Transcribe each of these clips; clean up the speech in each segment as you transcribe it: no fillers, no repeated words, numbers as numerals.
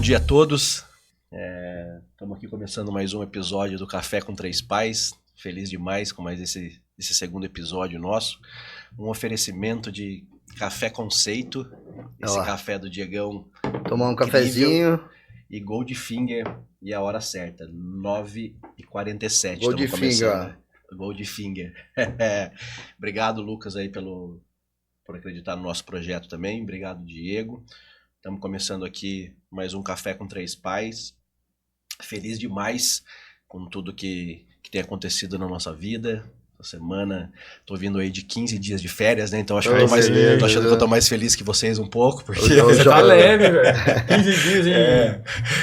dia a todos. Estamos aqui começando mais um episódio do Café com Três Pais. Feliz demais com mais esse segundo episódio nosso. Um oferecimento de café conceito. Esse café do Diegão. Tomar um cafezinho. E Goldfinger. E a hora certa, 9h47. Goldfinger. Goldfinger. Obrigado, Lucas, aí por acreditar no nosso projeto também. Obrigado, Diego. Estamos começando aqui mais um Café com Três Pais. Feliz demais com tudo que tem acontecido na nossa vida. Essa semana, tô vindo aí de 15 dias de férias, né? Então acho que tô achando que eu tô mais feliz que vocês um pouco. Porque você tá leve, velho. 15 dias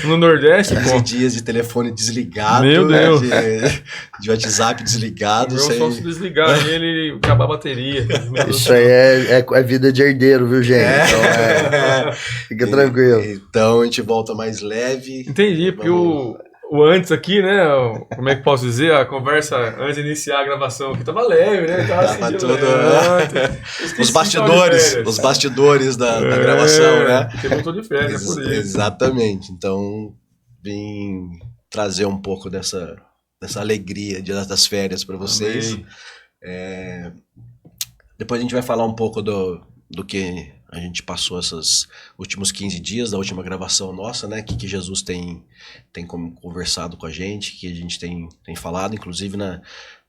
no Nordeste, 15 dias de telefone desligado. Meu Deus. De WhatsApp desligado. Eu só se desligar ele acabar a bateria. Isso aí é vida de herdeiro, viu, gente? Então, fica tranquilo. Então a gente volta mais leve. Entendi, porque o antes aqui, né? Como é que posso dizer? A conversa antes de iniciar a gravação aqui tava leve, né? Tava tudo. Os bastidores da gravação, né? Porque eu não tô de férias, é por isso. Exatamente. Então, vim trazer um pouco dessa alegria das férias para vocês. Depois a gente vai falar um pouco do que a gente passou esses últimos 15 dias da última gravação nossa, né? Que Jesus tem conversado com a gente, que a gente tem falado, inclusive na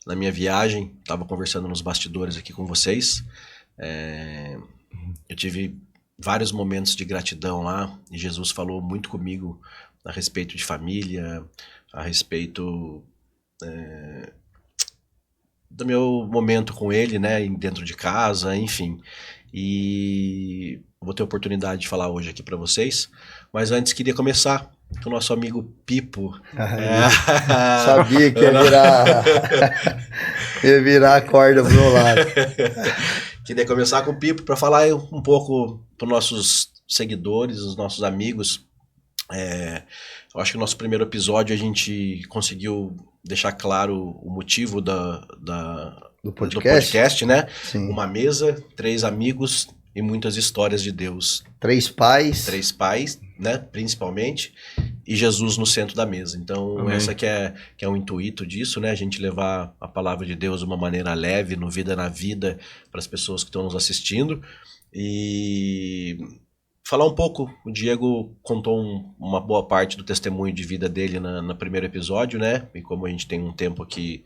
minha viagem, estava conversando nos bastidores aqui com vocês. Eu tive vários momentos de gratidão lá, e Jesus falou muito comigo a respeito de família, a respeito do meu momento com ele, né? Dentro de casa, enfim. E vou ter a oportunidade de falar hoje aqui para vocês, mas antes queria começar com o nosso amigo Pipo. Sabia que ia virar a corda pro meu lado. Queria começar com o Pipo para falar um pouco para os nossos seguidores, os nossos amigos. Eu acho que no nosso primeiro episódio a gente conseguiu deixar claro o motivo do podcast, né? Sim. Uma mesa, 3 amigos e muitas histórias de Deus. 3 pais. 3 pais, né? Principalmente. E Jesus no centro da mesa. Então, Amém. Essa que é o intuito disso, né? A gente levar a palavra de Deus de uma maneira leve, no Vida na Vida, para as pessoas que estão nos assistindo. E falar um pouco, o Diego contou uma boa parte do testemunho de vida dele no primeiro episódio, né? E como a gente tem um tempo aqui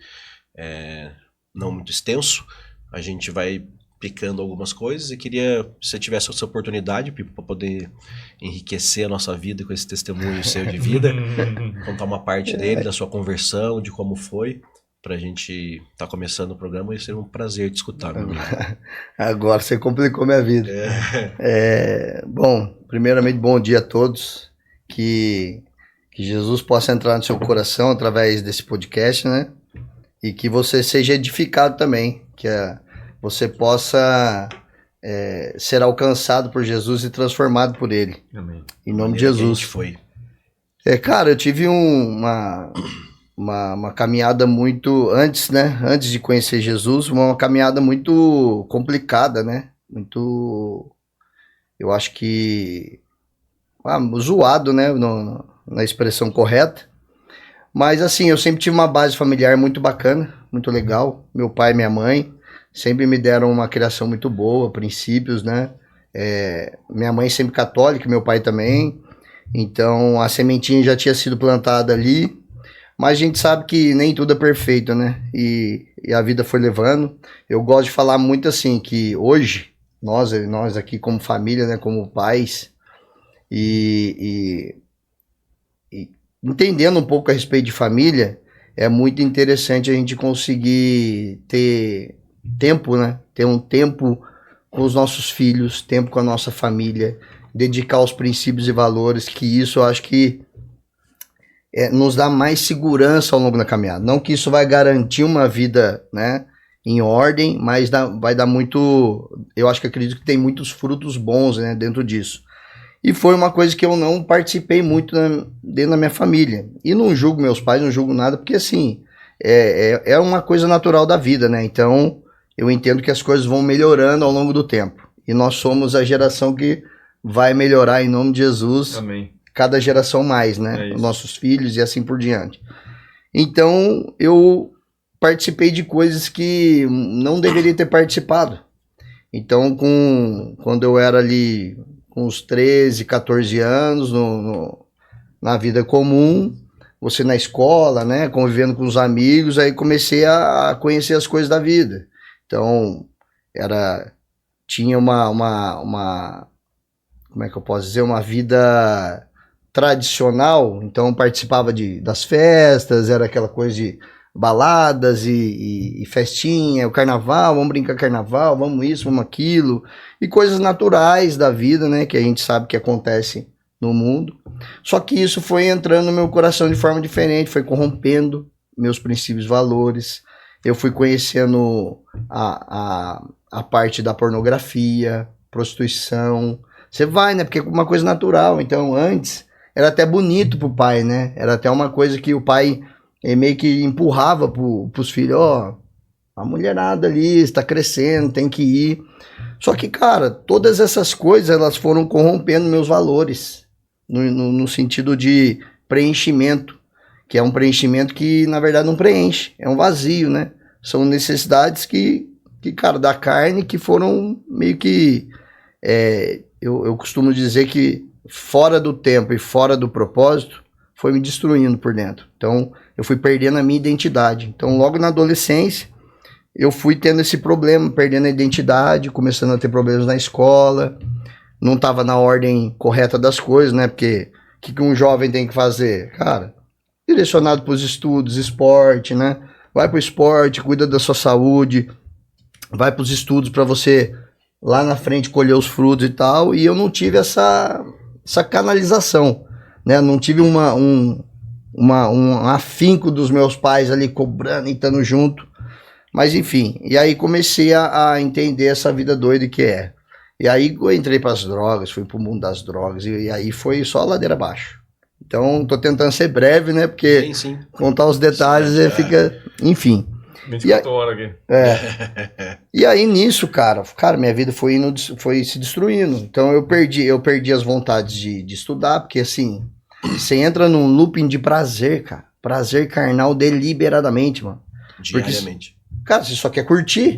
não muito extenso, a gente vai picando algumas coisas e queria, se você tivesse essa oportunidade, Pipo, para poder enriquecer a nossa vida com esse testemunho seu de vida, contar uma parte dele, da sua conversão, de como foi, pra gente estar começando o programa e ser um prazer te escutar, meu amigo. Agora você complicou minha vida. Bom, primeiramente, bom dia a todos, que Jesus possa entrar no seu coração através desse podcast, né? E que você seja edificado também, que você possa ser alcançado por Jesus e transformado por Ele. Amém. Em nome de Jesus. Foi. Cara, eu tive uma caminhada muito, antes de conhecer Jesus, uma caminhada muito complicada, né? Eu acho que, zoado, né? Na expressão correta. Mas assim, eu sempre tive uma base familiar muito bacana, muito legal. Meu pai e minha mãe sempre me deram uma criação muito boa, princípios, né? Minha mãe sempre católica, meu pai também. Então a sementinha já tinha sido plantada ali. Mas a gente sabe que nem tudo é perfeito, né? E a vida foi levando. Eu gosto de falar muito assim, que hoje, nós aqui como família, né? Como pais, e entendendo um pouco a respeito de família, é muito interessante a gente conseguir ter tempo, né? Ter um tempo com os nossos filhos, tempo com a nossa família, dedicar aos princípios e valores, que isso eu acho que nos dá mais segurança ao longo da caminhada. Não que isso vai garantir uma vida, né, em ordem, mas vai dar muito... Eu acho que acredito que tem muitos frutos bons, né, dentro disso. E foi uma coisa que eu não participei muito dentro da minha família. E não julgo meus pais, não julgo nada, porque assim, é uma coisa natural da vida, né? Então, eu entendo que as coisas vão melhorando ao longo do tempo. E nós somos a geração que vai melhorar em nome de Jesus. Amém. cada geração mais, né? É Os nossos filhos e assim por diante. Então, eu participei de coisas que não deveria ter participado. Então, quando eu era ali com uns 13, 14 anos, na vida comum, você na escola, né, convivendo com os amigos, aí comecei a conhecer as coisas da vida. Então, tinha como é que eu posso dizer, uma vida tradicional, então participava das festas, era aquela coisa de baladas e festinha, o carnaval, vamos brincar carnaval, vamos isso, vamos aquilo, e coisas naturais da vida, né, que a gente sabe que acontece no mundo. Só que isso foi entrando no meu coração de forma diferente, foi corrompendo meus princípios e valores. Eu fui conhecendo a parte da pornografia, prostituição. Você vai, né, porque é uma coisa natural. Então, antes, era até bonito pro pai, né? Era até uma coisa que o pai meio que empurrava pros filhos, ó, a mulherada ali está crescendo, tem que ir. Só que, cara, todas essas coisas, elas foram corrompendo meus valores, no sentido de preenchimento, que é um preenchimento que, na verdade, não preenche, é um vazio, né? São necessidades que cara, da carne, que foram meio que, eu costumo dizer que fora do tempo e fora do propósito, foi me destruindo por dentro. Então, eu fui perdendo a minha identidade. Então, logo na adolescência, eu fui tendo esse problema, perdendo a identidade, começando a ter problemas na escola, não estava na ordem correta das coisas, né? Porque o que um jovem tem que fazer? Cara, direcionado para os estudos, esporte, né? Vai para o esporte, cuida da sua saúde, vai para os estudos para você lá na frente colher os frutos e tal. E eu não tive essa canalização, né? Não tive um afinco dos meus pais ali cobrando e estando junto. Mas enfim, e aí comecei a entender essa vida doida que é. E aí eu entrei para as drogas, fui pro mundo das drogas, e aí foi só ladeira abaixo. Então, tô tentando ser breve, né? Porque sim. contar os detalhes fica... Enfim. 24 horas aqui. E aí nisso, cara, minha vida foi se destruindo. Então eu perdi as vontades de estudar, porque assim, você entra num looping de prazer, cara. Prazer carnal deliberadamente, mano. Diariamente. Porque, cara, você só quer curtir.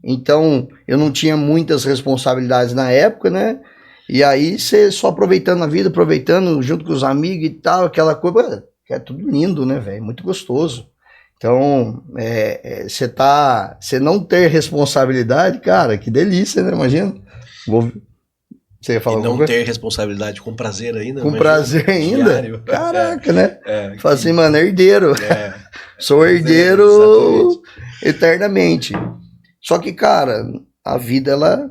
Então, eu não tinha muitas responsabilidades na época, né? E aí, você só aproveitando a vida, aproveitando junto com os amigos e tal, aquela coisa, que é tudo lindo, né, velho? Muito gostoso. Então, você não ter responsabilidade, cara, que delícia, né? Imagina. Você ia falar e não ter responsabilidade com prazer ainda. Com prazer ainda? Diário. Caraca, né? Fala assim, mano, herdeiro. Sou herdeiro eternamente. Só que, cara, a vida, ela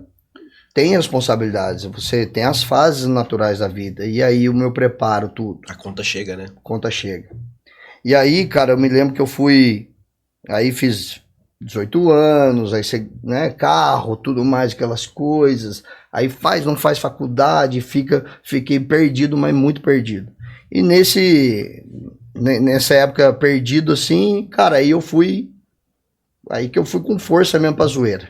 tem responsabilidades. Você tem as fases naturais da vida. E aí o meu preparo, tudo. A conta chega, né? A conta chega. E aí, cara, eu me lembro que eu fui... Aí fiz 18 anos, aí você, né, carro, tudo mais, aquelas coisas. Aí não faz faculdade, fiquei perdido, mas muito perdido. E nessa época perdido assim, cara, aí que eu fui com força mesmo pra zoeira.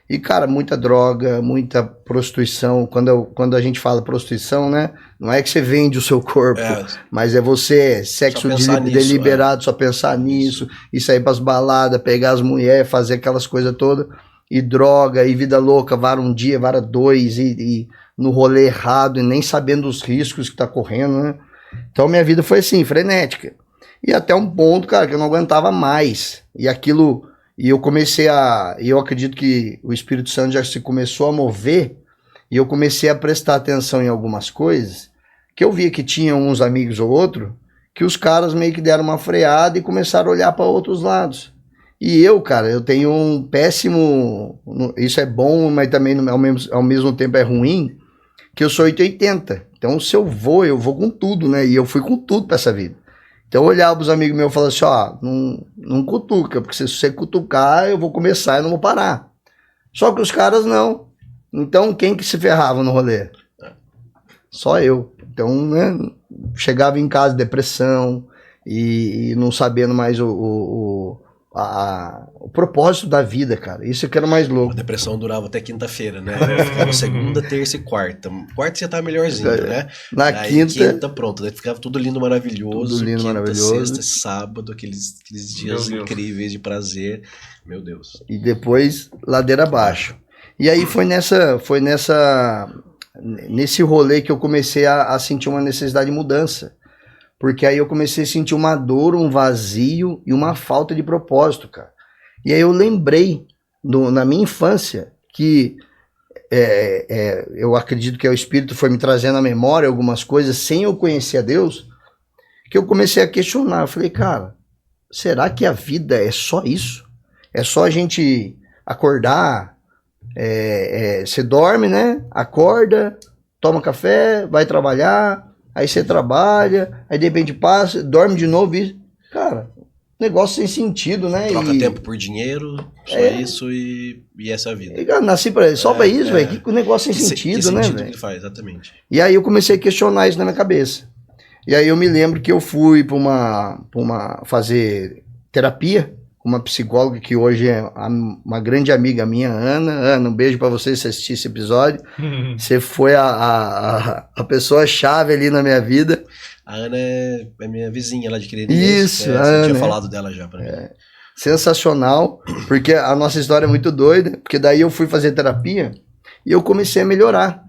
E, cara, muita droga, muita prostituição. Quando a gente fala prostituição, né? Não é que você vende o seu corpo, mas é você, sexo deliberado, só pensar nisso, e sair pras baladas, pegar as mulheres, fazer aquelas coisas todas, e droga, e vida louca, vara um dia, vara dois, e no rolê errado, e nem sabendo os riscos que tá correndo, né? Então minha vida foi assim, frenética. E até um ponto, cara, que eu não aguentava mais. E eu comecei eu acredito que o Espírito Santo já se começou a mover, e eu comecei a prestar atenção em algumas coisas, que eu via que tinha uns amigos ou outro, que os caras meio que deram uma freada e começaram a olhar para outros lados. E eu, cara, eu tenho um péssimo, isso é bom, mas também ao mesmo tempo é ruim, que eu sou 880. Então se eu vou com tudo, né? E eu fui com tudo para essa vida. Então eu olhava pros amigos meus e falava assim, ó, não cutuca, porque se você cutucar, eu vou começar e não vou parar. Só que os caras não. Então quem que se ferrava no rolê? Só eu. Então, né, chegava em casa, depressão, e não sabendo mais o propósito da vida, cara. Isso que era mais A louco. depressão durava até quinta-feira, né? Ficava segunda, terça e quarta. Quarta já tá melhorzinho, né? Na Aí quinta, pronto. Daí ficava tudo lindo, maravilhoso. Tudo lindo, Quinta, maravilhoso. sexta, sábado, aqueles dias Meu Deus. incríveis de prazer. Meu Deus. e depois ladeira abaixo. E aí nesse rolê que eu comecei a sentir uma necessidade de mudança. Porque aí eu comecei a sentir uma dor, um vazio e uma falta de propósito, cara. E aí eu lembrei, na minha infância, que eu acredito que o Espírito foi me trazendo à memória algumas coisas sem eu conhecer a Deus, que eu comecei a questionar. Eu falei, cara, será que a vida é só isso? É só a gente acordar, você dorme, né? Acorda, toma café, vai trabalhar, aí você trabalha, aí de repente passa, dorme de novo e... Cara, negócio sem sentido, né? Troca tempo por dinheiro, só isso e essa é a vida. Eu nasci só pra isso, velho. Que negócio sem sentido, que né, sentido velho? que faz, exatamente. E aí eu comecei a questionar isso na minha cabeça. E aí eu me lembro que eu fui fazer terapia com uma psicóloga que hoje é uma grande amiga minha, Ana. Ana, um beijo pra você se assistir esse episódio. Você foi a pessoa-chave ali na minha vida. A Ana é minha vizinha lá de Querenias. Isso, a Você Ana, tinha falado dela já pra mim. Sensacional, porque a nossa história é muito doida, porque daí eu fui fazer terapia e eu comecei a melhorar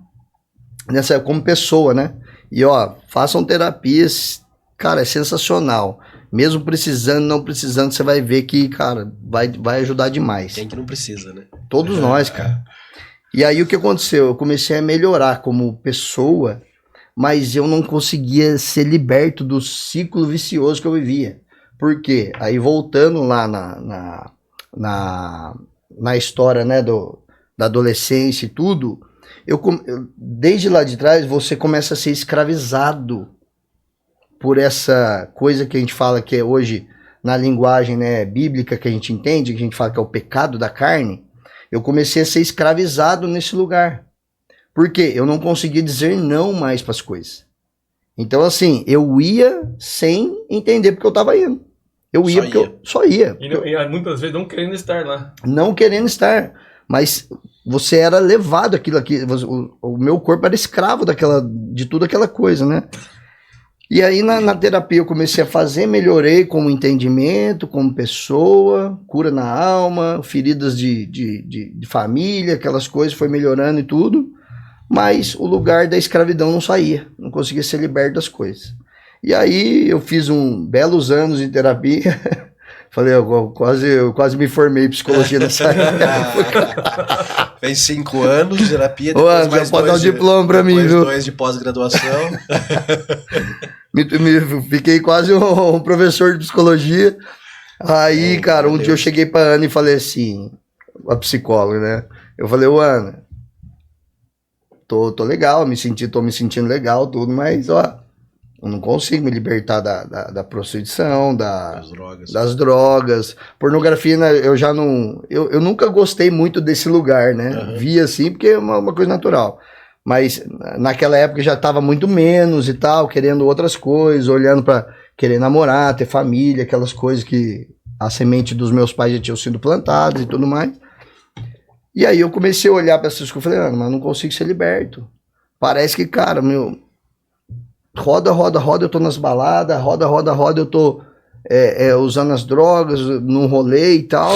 como pessoa, né? E ó, façam terapias, cara, é sensacional. Mesmo precisando, não precisando, você vai ver que, cara, vai ajudar demais. Quem que não precisa, né? Todos nós, cara. E aí o que aconteceu? Eu comecei a melhorar como pessoa, mas eu não conseguia ser liberto do ciclo vicioso que eu vivia. Por quê? Aí voltando lá na história, né, da adolescência e tudo, desde lá de trás você começa a ser escravizado por essa coisa que a gente fala que é hoje, na linguagem, né, bíblica que a gente entende, que a gente fala que é o pecado da carne. Eu comecei a ser escravizado nesse lugar. Por quê? Eu não conseguia dizer não mais para as coisas. Então, assim, eu ia sem entender porque eu estava indo. Eu ia porque eu só ia. E muitas vezes não querendo estar lá. Não querendo estar. Mas você era levado aquilo aqui. O meu corpo era escravo de tudo aquela coisa, né? E aí na terapia eu comecei a fazer, melhorei como entendimento, como pessoa, cura na alma, feridas de família, aquelas coisas, foi melhorando e tudo. Mas o lugar da escravidão não saía, não conseguia ser liberto das coisas. E aí eu fiz belos anos de terapia. Falei, eu quase me formei em psicologia nessa época. Fez 5 anos de terapia, depois Anderson, mais pode dar um diploma pra mim, viu? 2 de pós-graduação. Fiquei quase um professor de psicologia. Aí, cara, um dia eu cheguei pra Ana e falei assim, a psicóloga, né? Eu falei, Ana, tô legal, tô me sentindo legal, tudo, mas, ó, eu não consigo me libertar da prostituição, das drogas. Pornografia, né, eu já não... Eu nunca gostei muito desse lugar, né? Uhum. Via assim, porque é uma coisa natural. Mas naquela época já estava muito menos e tal, querendo outras coisas, olhando para querer namorar, ter família, aquelas coisas que a semente dos meus pais já tinham sido plantadas e tudo mais. E aí eu comecei a olhar para essas coisas e falei, mas não consigo ser liberto. Parece que, cara, roda, eu tô nas baladas, roda, eu tô usando as drogas num rolê e tal,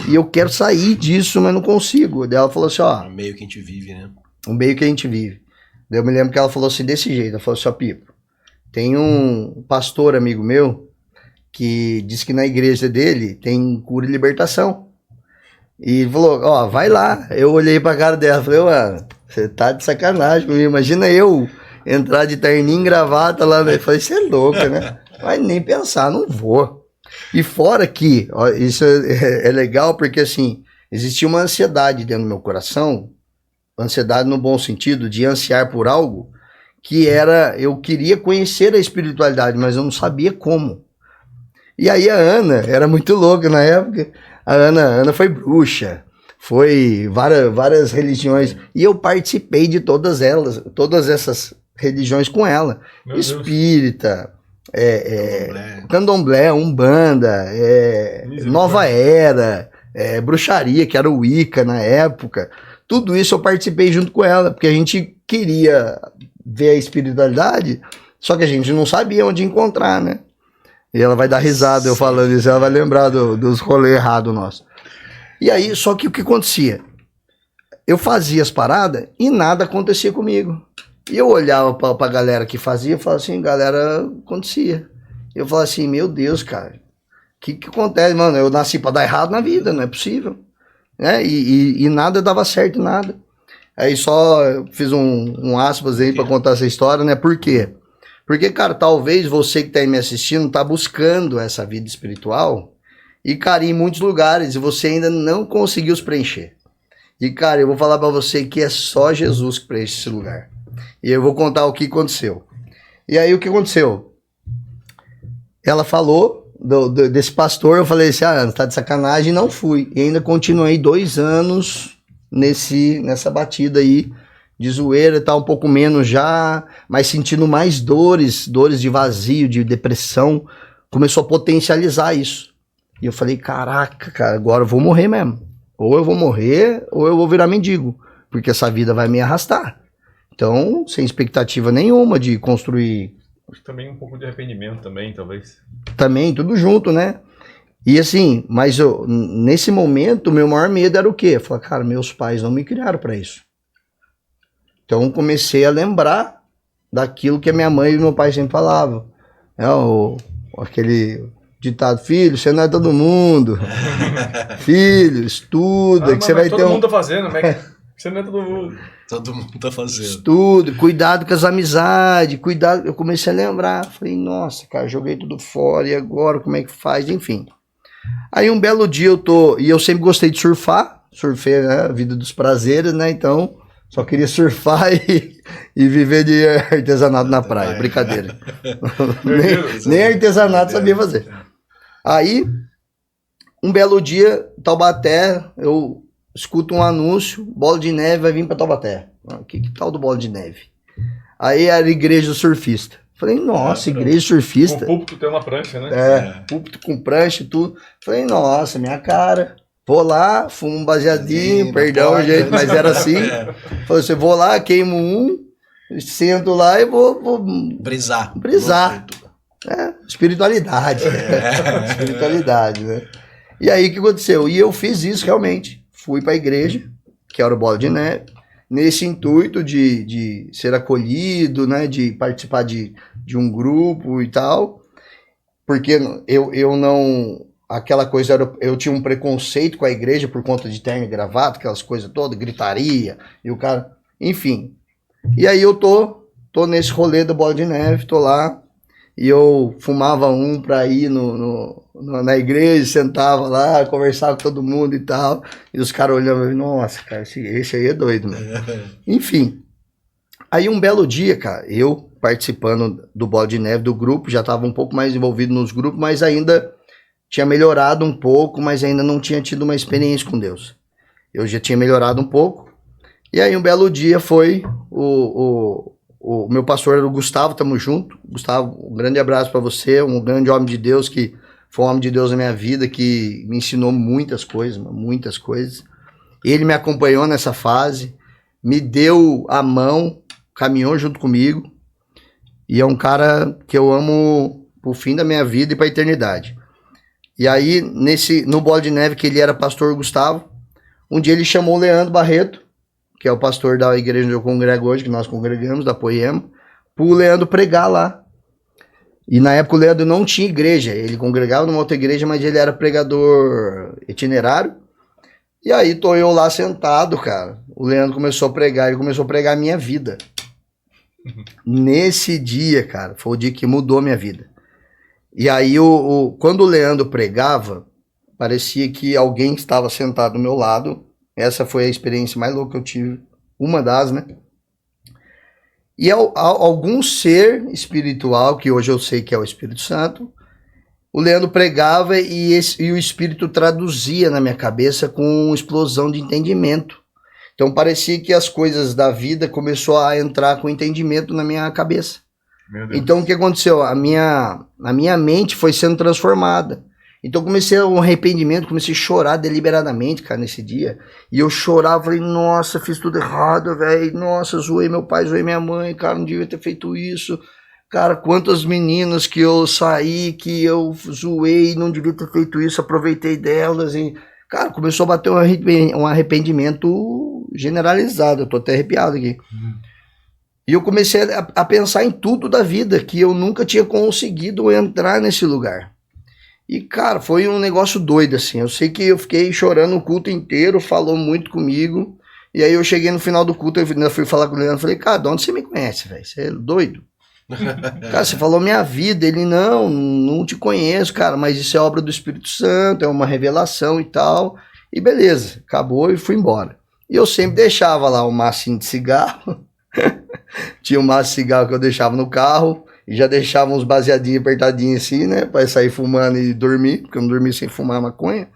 e eu quero sair disso, mas não consigo. Daí ela falou assim, ó... O meio que a gente vive, né? O meio que a gente vive. Daí eu me lembro que ela falou assim, desse jeito, ela falou assim, ó, Pipo, tem um pastor amigo meu, que diz que na igreja dele tem cura e libertação. E ele falou, ó, vai lá. Eu olhei pra cara dela, falei, mano, você tá de sacanagem comigo, imagina eu... entrar de terninho e gravata lá, né? Eu falei, você é louca, né? Mas nem pensar, não vou. E fora que, ó, isso é legal porque, assim, existia uma ansiedade dentro do meu coração, ansiedade no bom sentido, de ansiar por algo, que era, eu queria conhecer a espiritualidade, mas eu não sabia como. E aí a Ana, era muito louca na época, a Ana foi bruxa, foi várias religiões, e eu participei de todas essas religiões com ela, espírita, Candomblé, Umbanda, Nova Era, bruxaria, que era o Wicca na época. Tudo isso eu participei junto com ela, porque a gente queria ver a espiritualidade, só que a gente não sabia onde encontrar, né? E ela vai dar risada eu falando isso, ela vai lembrar dos rolês errados nossos. E aí, só que o que acontecia? Eu fazia as paradas e nada acontecia comigo. E eu olhava pra galera que fazia e falava assim, galera, acontecia. Eu falava assim, meu Deus, cara, o que acontece, mano? Eu nasci pra dar errado na vida, não é possível. Né? E nada dava certo, nada. Aí só fiz um aspas aí pra contar essa história, né? Por quê? Porque, cara, talvez você que tá aí me assistindo tá buscando essa vida espiritual e, cara, em muitos lugares e você ainda não conseguiu se preencher. E, cara, eu vou falar pra você que é só Jesus que preenche esse lugar. E eu vou contar o que aconteceu. E aí, o que aconteceu? Ela falou desse pastor, eu falei assim, tá de sacanagem, e não fui. E ainda continuei 2 anos nessa batida aí, de zoeira, tá um pouco menos já, mas sentindo mais dores de vazio, de depressão, começou a potencializar isso. E eu falei, caraca, cara, agora eu vou morrer mesmo. Ou eu vou morrer, ou eu vou virar mendigo, porque essa vida vai me arrastar. Então, sem expectativa nenhuma de construir. Acho que também um pouco de arrependimento também, talvez. Também, tudo junto, né? E assim, mas nesse momento, o meu maior medo era o quê? Eu falei, cara, meus pais não me criaram para isso. Então, comecei a lembrar daquilo que a minha mãe e meu pai sempre falavam. Aquele ditado, filho, você não é todo mundo. Filho, estuda, que você vai ter todo mundo tá fazendo, mas você não é todo mundo. Todo mundo tá fazendo. Estudo, cuidado com as amizades, cuidado. Eu comecei a lembrar, falei, nossa, cara, joguei tudo fora, e agora como é que faz? Enfim. Aí um belo dia eu sempre gostei de surfar, surfei, né, a vida dos prazeres, né, então só queria surfar e viver de artesanato na praia, brincadeira. nem artesanato sabia fazer. Aí, um belo dia, Taubaté, eu escuto um anúncio, bola de neve vai vir para Taubaté. Que tal do bola de neve? Aí era a igreja do surfista. Falei, nossa, igreja surfista. O púlpito tem uma prancha, né? Púlpito com prancha e tudo. Falei, nossa, minha cara. Vou lá, fumo um baseadinho, perdão, gente, mas era assim. Falei assim, vou lá, queimo sento lá e vou brisar. Espiritualidade. Espiritualidade, né? E aí, o que aconteceu? E eu fiz isso realmente. Fui para a igreja, que era o Bola de Neve, nesse intuito de ser acolhido, né, de participar de um grupo e tal, porque eu não... Aquela coisa, eu tinha um preconceito com a igreja por conta de terno e gravata, aquelas coisas todas, gritaria, e o cara... Enfim. E aí eu tô nesse rolê do Bola de Neve, tô lá, e eu fumava pra ir na igreja, sentava lá, conversava com todo mundo e tal, e os caras olhavam, nossa, cara, esse aí é doido, mano. Enfim, aí um belo dia, cara, eu participando do Bola de Neve, do grupo, já tava um pouco mais envolvido nos grupos, mas ainda tinha melhorado um pouco, mas ainda não tinha tido uma experiência com Deus. Eu já tinha melhorado um pouco, e aí um belo dia foi o meu pastor era o Gustavo, tamo junto. Gustavo, um grande abraço para você, um grande homem de Deus, que foi um homem de Deus na minha vida, que me ensinou muitas coisas. Ele me acompanhou nessa fase, me deu a mão, caminhou junto comigo, e é um cara que eu amo pro fim da minha vida e pra eternidade. E aí, no Bola de Neve, que ele era pastor Gustavo, um dia ele chamou o Leandro Barreto, que é o pastor da igreja onde eu congrego hoje, que nós congregamos, da Poema, pro Leandro pregar lá. E na época o Leandro não tinha igreja, ele congregava numa outra igreja, mas ele era pregador itinerário. E aí tô eu lá sentado, cara, o Leandro começou a pregar, ele começou a pregar a minha vida. Nesse dia, cara, foi o dia que mudou a minha vida. E aí, quando o Leandro pregava, parecia que alguém estava sentado do meu lado. Essa foi a experiência mais louca que eu tive, uma das, né? E algum ser espiritual, que hoje eu sei que é o Espírito Santo, o Leandro pregava e o Espírito traduzia na minha cabeça com explosão de entendimento. Então parecia que as coisas da vida começou a entrar com entendimento na minha cabeça. Meu Deus. Então o que aconteceu? A minha mente foi sendo transformada. Então comecei um arrependimento, comecei a chorar deliberadamente, cara, nesse dia. E eu chorava, falei, nossa, fiz tudo errado, velho. Nossa, zoei meu pai, zoei minha mãe, cara, não devia ter feito isso. Cara, quantas meninas que eu saí, que eu zoei, não devia ter feito isso, aproveitei delas. E, cara, começou a bater um arrependimento generalizado. Eu tô até arrepiado aqui. E eu comecei a pensar em tudo da vida, que eu nunca tinha conseguido entrar nesse lugar. E, cara, foi um negócio doido, assim. Eu sei que eu fiquei chorando o culto inteiro, falou muito comigo. E aí eu cheguei no final do culto, eu ainda fui falar com o Leandro, falei, cara, de onde você me conhece, velho? Você é doido? Cara, você falou minha vida. Ele, não te conheço, cara, mas isso é obra do Espírito Santo, é uma revelação e tal. E beleza, acabou e fui embora. E eu sempre deixava lá um macinho de cigarro. Tinha um maço de cigarro que eu deixava no carro. E já deixava uns baseadinhos apertadinhos assim, né? Pra sair fumando e dormir, porque eu não dormia sem fumar maconha.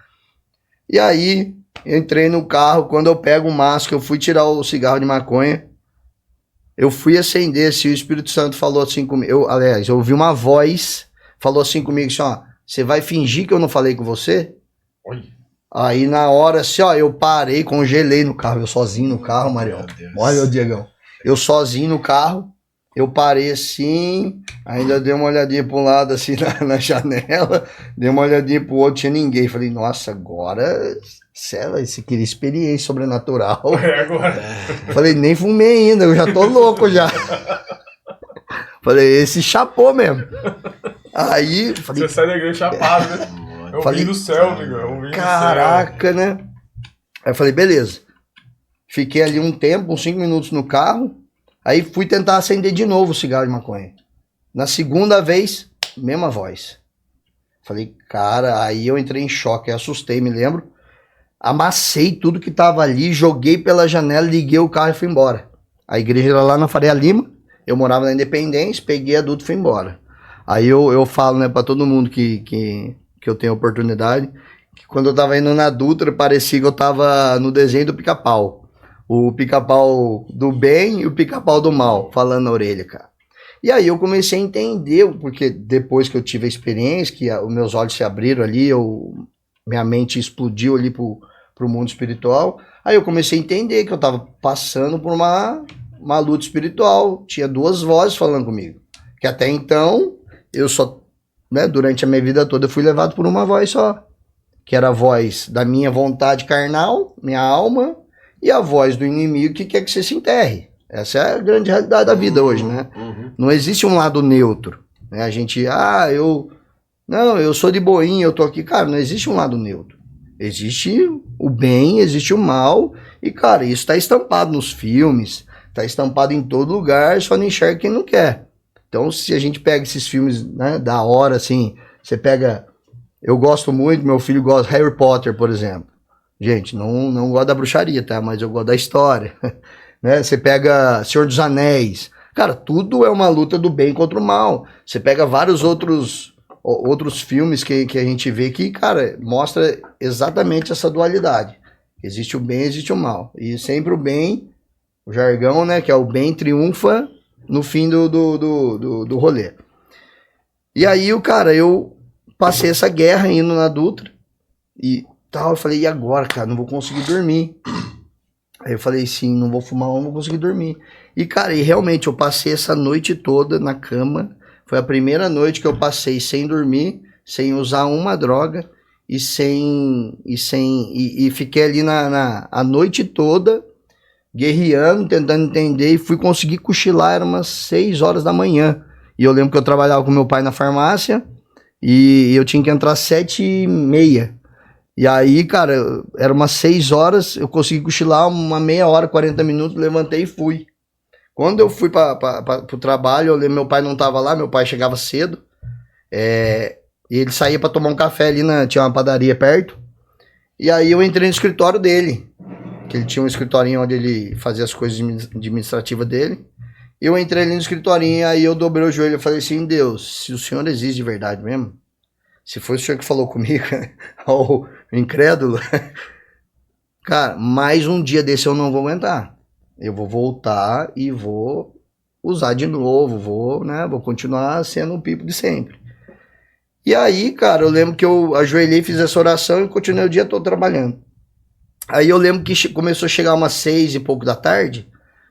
E aí, eu entrei no carro, quando eu pego o maço, que eu fui tirar o cigarro de maconha, eu fui acender, assim, o Espírito Santo falou assim comigo, aliás, eu ouvi uma voz, falou assim comigo, assim, ó, você vai fingir que eu não falei com você? Oi. Aí na hora, assim, ó, eu parei, congelei no carro, eu sozinho no carro, Marião. Olha o Diegão. Eu sozinho no carro, eu parei assim, ainda dei uma olhadinha para um lado assim na janela, dei uma olhadinha pro outro, tinha ninguém. Falei, nossa, agora você queria experiência sobrenatural. Agora. Falei, nem fumei ainda, eu já tô louco já. Falei, esse chapou mesmo. Aí, falei, você sai da igreja chapado, né? É o vinho do céu, amigo. É o vinho caraca, né? Aí eu falei, beleza. Fiquei ali um tempo, uns 5 minutos no carro. Aí fui tentar acender de novo o cigarro de maconha. Na segunda vez, mesma voz. Falei, cara, aí eu entrei em choque, assustei, me lembro. Amassei tudo que tava ali, joguei pela janela, liguei o carro e fui embora. A igreja era lá na Faria Lima, eu morava na Independência, peguei adulto e fui embora. Aí eu falo, né, pra todo mundo que eu tenho oportunidade, que quando eu tava indo na Dutra, parecia que eu tava no desenho do Pica-Pau. O Pica-Pau do bem e o Pica-Pau do mal, falando na orelha, cara. E aí eu comecei a entender, porque depois que eu tive a experiência, que os meus olhos se abriram ali, minha mente explodiu ali pro mundo espiritual, aí eu comecei a entender que eu tava passando por uma luta espiritual. Tinha 2 vozes falando comigo. Que até então, eu só, né, durante a minha vida toda, eu fui levado por uma voz só. Que era a voz da minha vontade carnal, minha alma, e a voz do inimigo que quer que você se enterre. Essa é a grande realidade da vida hoje, né? Não existe um lado neutro, né? A gente, eu sou de boinha, eu tô aqui. Cara, não existe um lado neutro. Existe o bem, existe o mal, e, cara, isso tá estampado nos filmes, tá estampado em todo lugar, só não enxerga quem não quer. Então, se a gente pega esses filmes, né, da hora, assim, você pega... Eu gosto muito, meu filho gosta, Harry Potter, por exemplo. Gente, não gosto da bruxaria, tá? Mas eu gosto da história. Né? Você pega Senhor dos Anéis. Cara, tudo é uma luta do bem contra o mal. Você pega vários outros filmes que a gente vê que, cara, mostra exatamente essa dualidade. Existe o bem, existe o mal. E sempre o bem, o jargão, né? Que é o bem triunfa no fim do rolê. E aí, cara, eu passei essa guerra indo na Dutra e tal, eu falei, e agora, cara, não vou conseguir dormir. Aí eu falei assim, não vou fumar, não vou conseguir dormir. E, cara, e realmente eu passei essa noite toda na cama. Foi a primeira noite que eu passei sem dormir, sem usar uma droga e fiquei ali a noite toda guerreando, tentando entender, e fui conseguir cochilar, era umas 6 horas da manhã. E eu lembro que eu trabalhava com meu pai na farmácia e eu tinha que entrar às 7h30. E aí, cara, era umas 6 horas, eu consegui cochilar uma meia hora, 40 minutos, levantei e fui. Quando eu fui pro trabalho, eu lembro, meu pai não tava lá, meu pai chegava cedo, e ele saía para tomar um café ali, tinha uma padaria perto, e aí eu entrei no escritório dele, que ele tinha um escritorinho onde ele fazia as coisas administrativas dele. Eu entrei ali no escritorinho, aí eu dobrei o joelho e falei assim, Deus, se o senhor existe de verdade mesmo, se foi o senhor que falou comigo, ou incrédulo, cara, mais um dia desse eu não vou aguentar. Eu vou voltar e vou usar de novo, vou continuar sendo o Pipo de sempre. E aí, cara, eu lembro que eu ajoelhei, fiz essa oração e continuei o dia todo trabalhando. Aí eu lembro que começou a chegar umas 6 e pouco da tarde,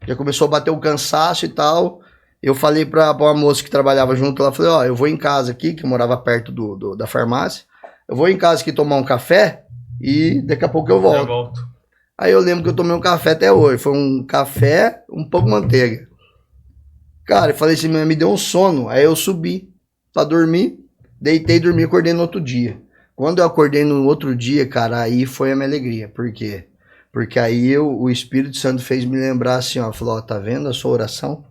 já começou a bater o cansaço e tal. Eu falei pra uma moça que trabalhava junto, ela falou, eu vou em casa aqui, que eu morava perto da farmácia, eu vou em casa aqui tomar um café e daqui a pouco eu volto. Aí eu lembro que eu tomei um café até hoje, foi um café, um pouco de manteiga. Cara, eu falei assim, me deu um sono, aí eu subi pra dormir, deitei, dormi, acordei no outro dia. Quando eu acordei no outro dia, cara, aí foi a minha alegria. Por quê? Porque aí o Espírito Santo fez me lembrar assim, falou, tá vendo a sua oração?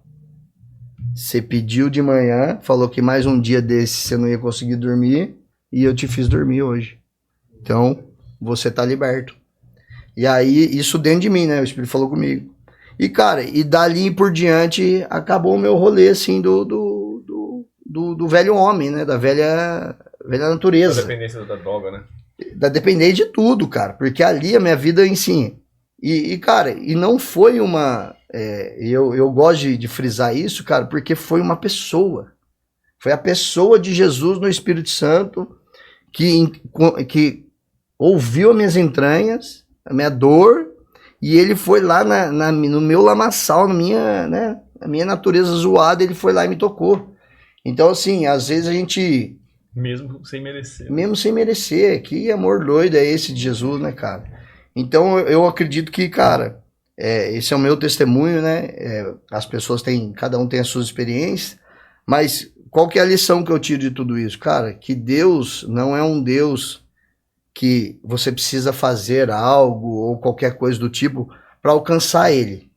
Você pediu de manhã, falou que mais um dia desse você não ia conseguir dormir, e eu te fiz dormir hoje. Então, você tá liberto. E aí, isso dentro de mim, né? O Espírito falou comigo. E, cara, e dali por diante, acabou o meu rolê, assim, do velho homem, né? Da velha natureza. Da dependência da droga, né? Da dependência de tudo, cara. Porque ali a minha vida em si. Cara, e não foi uma... eu gosto de frisar isso, cara, porque foi uma pessoa. Foi a pessoa de Jesus no Espírito Santo que ouviu as minhas entranhas, a minha dor, e ele foi lá no meu lamaçal, na minha natureza zoada, ele foi lá e me tocou. Então, assim, às vezes a gente... Mesmo sem merecer. Mesmo sem merecer. Que amor doido é esse de Jesus, né, cara? Então, eu acredito que, cara, esse é o meu testemunho, né? As pessoas cada um tem as suas experiências, mas qual que é a lição que eu tiro de tudo isso? Cara, que Deus não é um Deus que você precisa fazer algo ou qualquer coisa do tipo para alcançar Ele.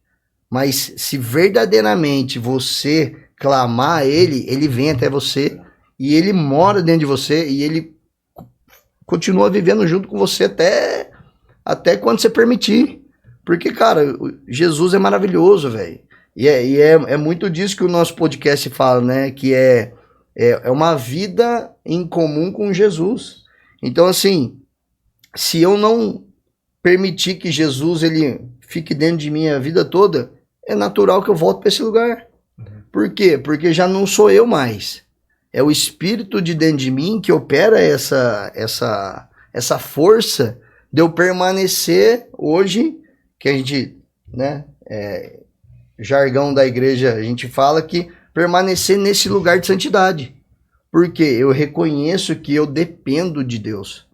Mas se verdadeiramente você clamar a Ele, Ele vem até você e Ele mora dentro de você e Ele continua vivendo junto com você até quando você permitir. Porque, cara, Jesus é maravilhoso, velho. E é muito disso que o nosso podcast fala, né? Que é uma vida em comum com Jesus. Então, assim, se eu não permitir que Jesus ele fique dentro de mim a vida toda, é natural que eu volte para esse lugar. Por quê? Porque já não sou eu mais. É o Espírito de dentro de mim que opera essa força de eu permanecer hoje, que a gente, né, jargão da igreja, a gente fala que permanecer nesse lugar de santidade. Porque eu reconheço que eu dependo de Deus.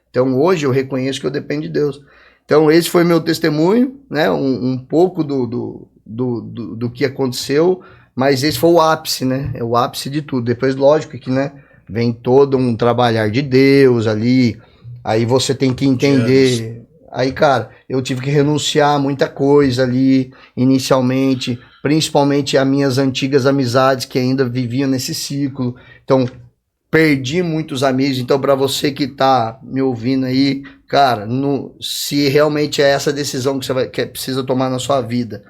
Então hoje eu reconheço que eu dependo de Deus. Então esse foi meu testemunho, né, um pouco do que aconteceu, mas esse foi o ápice, né, é o ápice de tudo. Depois, lógico que, né, vem todo um trabalhar de Deus ali, aí você tem que entender... Aí, cara, eu tive que renunciar a muita coisa ali, inicialmente, principalmente as minhas antigas amizades que ainda viviam nesse ciclo. Então, perdi muitos amigos. Então, para você que tá me ouvindo aí, cara, se realmente é essa decisão que você precisa tomar na sua vida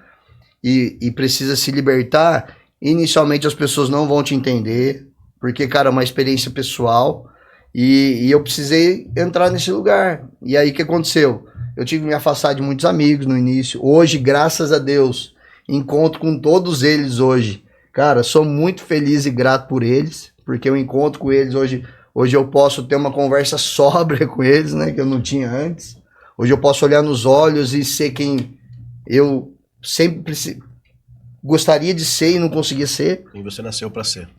e precisa se libertar, inicialmente as pessoas não vão te entender, porque, cara, é uma experiência pessoal e eu precisei entrar nesse lugar. E aí, o que aconteceu? Eu tive que me afastar de muitos amigos no início. Hoje, graças a Deus, encontro com todos eles hoje. Cara, sou muito feliz e grato por eles, porque eu encontro com eles hoje. Hoje eu posso ter uma conversa sóbria com eles, né, que eu não tinha antes. Hoje eu posso olhar nos olhos e ser quem eu sempre gostaria de ser e não conseguia ser. E você nasceu para ser.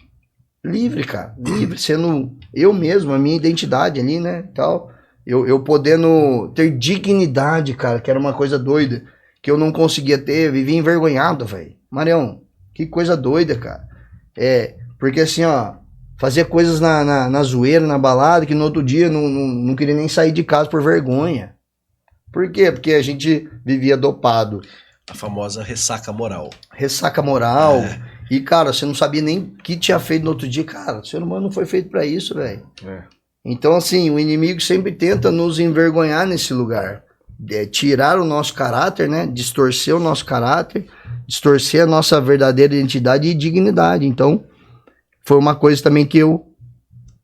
Livre, cara. Livre, sendo eu mesmo, a minha identidade ali, né, tal. Eu podendo ter dignidade, cara, que era uma coisa doida, que eu não conseguia ter, vivia envergonhado, velho. Marião, que coisa doida, cara. Porque assim, ó, fazia coisas na zoeira, na balada, que no outro dia não queria nem sair de casa por vergonha. Por quê? Porque a gente vivia dopado. A famosa ressaca moral. Ressaca moral. E, cara, você não sabia nem o que tinha feito no outro dia. Cara, o ser humano não foi feito pra isso, velho. Então, assim, o inimigo sempre tenta nos envergonhar nesse lugar. Tirar o nosso caráter, né? Distorcer o nosso caráter, distorcer a nossa verdadeira identidade e dignidade. Então, foi uma coisa também que eu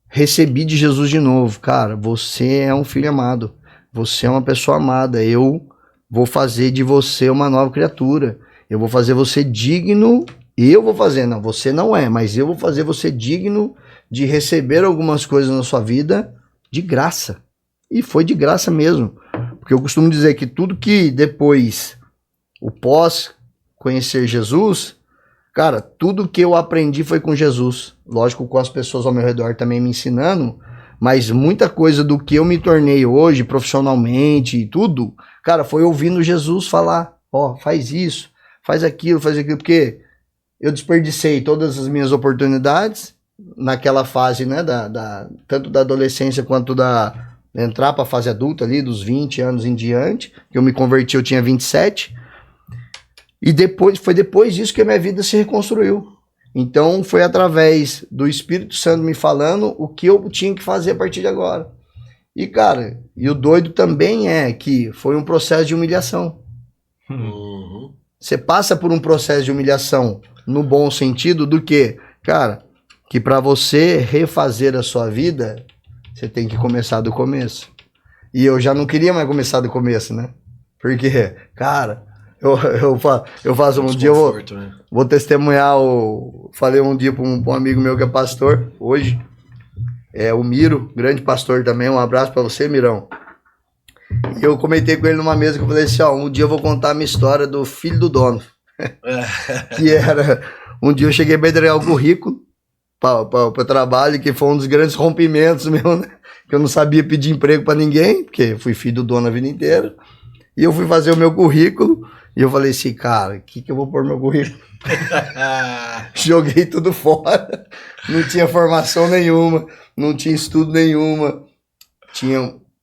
recebi de Jesus de novo. Cara, você é um filho amado. Você é uma pessoa amada. Eu vou fazer de você uma nova criatura. Eu vou fazer você digno eu vou fazer. Não, você não é, mas eu vou fazer você digno de receber algumas coisas na sua vida de graça. E foi de graça mesmo. Porque eu costumo dizer que tudo que depois, o pós conhecer Jesus, cara, tudo que eu aprendi foi com Jesus. Lógico, com as pessoas ao meu redor também me ensinando, mas muita coisa do que eu me tornei hoje, profissionalmente e tudo, cara, foi ouvindo Jesus falar, ó, faz isso, faz aquilo, porque eu desperdicei todas as minhas oportunidades naquela fase, né, tanto da adolescência quanto entrar para a fase adulta ali, dos 20 anos em diante, que eu me converti, eu tinha 27, e foi depois disso que a minha vida se reconstruiu. Então foi através do Espírito Santo me falando o que eu tinha que fazer a partir de agora. E cara, e o doido também é que foi um processo de humilhação. Uhum. Você passa por um processo de humilhação no bom sentido do que, cara, que para você refazer a sua vida, você tem que começar do começo. E eu já não queria mais começar do começo, né? Porque, cara, eu faço um dia, vou testemunhar, falei um dia para um amigo meu que é pastor, hoje, o Miro, grande pastor também, um abraço para você, Mirão. E eu comentei com ele numa mesa que eu falei assim, ó, um dia eu vou contar a minha história do filho do dono. Que era, um dia eu cheguei para entregar o currículo para o trabalho, que foi um dos grandes rompimentos meu, né? Que eu não sabia pedir emprego para ninguém, porque eu fui filho do dono a vida inteira. E eu fui fazer o meu currículo, e eu falei assim, cara, o que eu vou pôr no meu currículo? Joguei tudo fora, não tinha formação nenhuma, não tinha estudo nenhuma.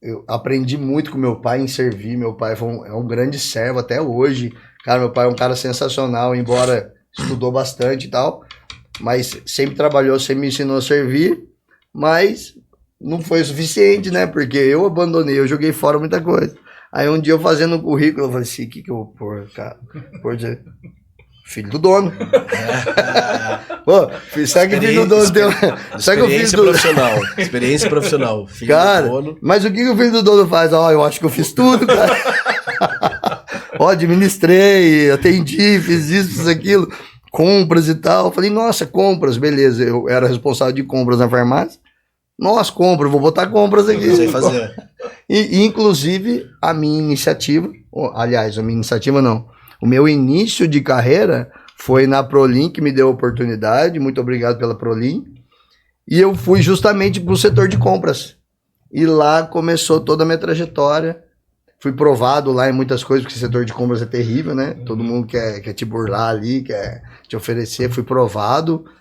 Eu aprendi muito com meu pai em servir, meu pai é um grande servo até hoje. Cara, meu pai é um cara sensacional, embora estudou bastante e tal, mas sempre trabalhou, sempre me ensinou a servir, mas não foi o suficiente, né? Porque eu abandonei, eu joguei fora muita coisa. Aí um dia eu fazendo um currículo, eu falei assim, o que eu vou pôr, cara? Filho do dono. Pô, sabe que filho do dono deu... Experiência profissional. Filho cara, do dono. Mas o que o filho do dono faz? Ó, eu acho que eu fiz tudo, cara. Ó, administrei, atendi, fiz isso, fiz aquilo, compras e tal. Eu falei, nossa, compras, beleza. Eu era responsável de compras na farmácia. Nossa, compras, vou botar compras aqui. Não sei fazer. E, inclusive, a minha iniciativa, o meu início de carreira foi na Prolin, que me deu a oportunidade, muito obrigado pela Prolin, e eu fui justamente para o setor de compras, e lá começou toda a minha trajetória, fui provado lá em muitas coisas, porque o setor de compras é terrível, né, todo mundo quer te burlar ali, quer te oferecer, fui